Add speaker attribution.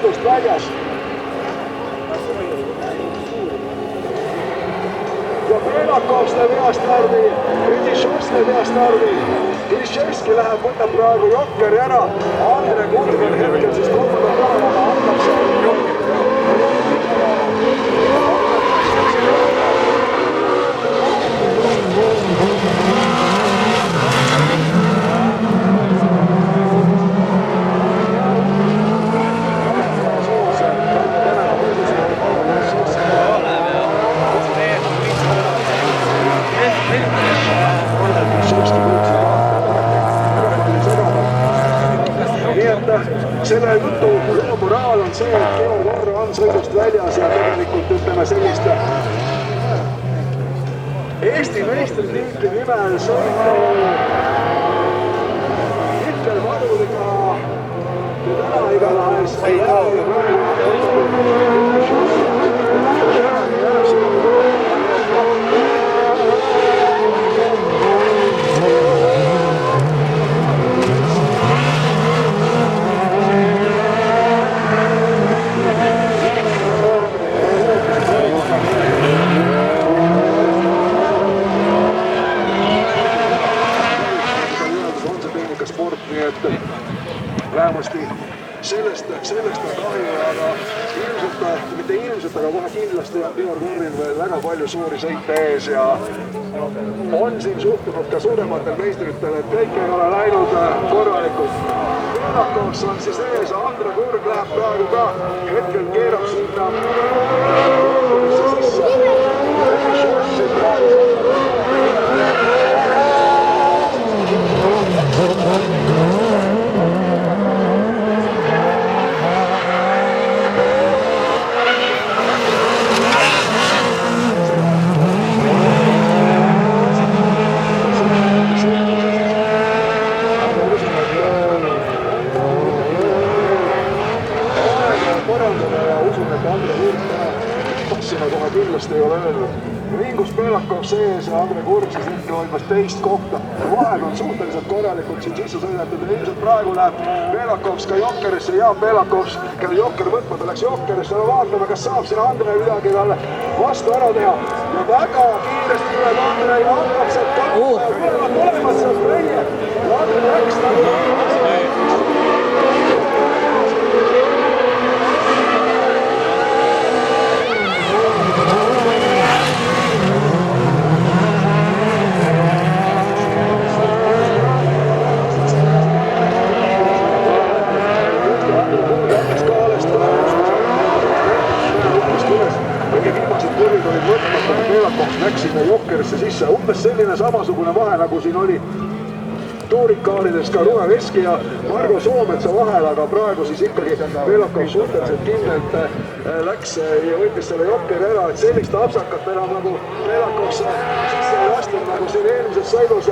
Speaker 1: sõidust väljas. Ja Belakov teeb hea stardi, Rüdišovski teeb hea stardi. Kliševski läheb, võtab praegu Jokkeri ära. Andre Kurgan hetkel siis kolmanda kohalaga hakkab seal. Selle jutu moraal on see, et Georg Orro on sõidust väljas ja tegelikult ütleme sellist Eesti meistritiitli nimel sõitu Hitler Varuliga ja täna igatahes ei vähemasti sellest on kahju, aga ilmselt, mitte ilmselt, aga kohe kindlasti on Georg Orril veel väga palju suuri sõite ees ja on siin suhtunud ka suurematel meistritel, et kõik ei ole läinud korralikult. Belakovs on siis ees, Andre Kurg läheb praegu ka, hetkel keerab sinna sisse. Kindlasti ei ole öelnud. Ringus Belakov sees ja Andre Kurg siis hetkel hoidmas teist kohta. Vahel on suhteliselt korralikult siin sisse sõidetud ja ilmselt praegu läheb Belakovs ka Jokkerisse ja Belakovs, kelle Jokker võtma, ta läks Jokkerisse. No vaatame, kas saab siin Andre midagi talle vastu ära teha. Ja väga kiiresti tuleb Andre ja hakkab sealt kahtuma. Tulemas sealt välja. Andre läks nagu läks sinna Jokkerisse sisse. Umbes selline samasugune vahe, nagu siin oli tuurikaarides ka Rumeveski ja Margo Soometsa vahel, aga praegu siis ikkagi Belakov suhteliselt kindlalt läks ja võttis selle Jokkeri ära, et sellist apsakat enam nagu Belakovs sisse ei lastud, nagu siin eelmises sõidus.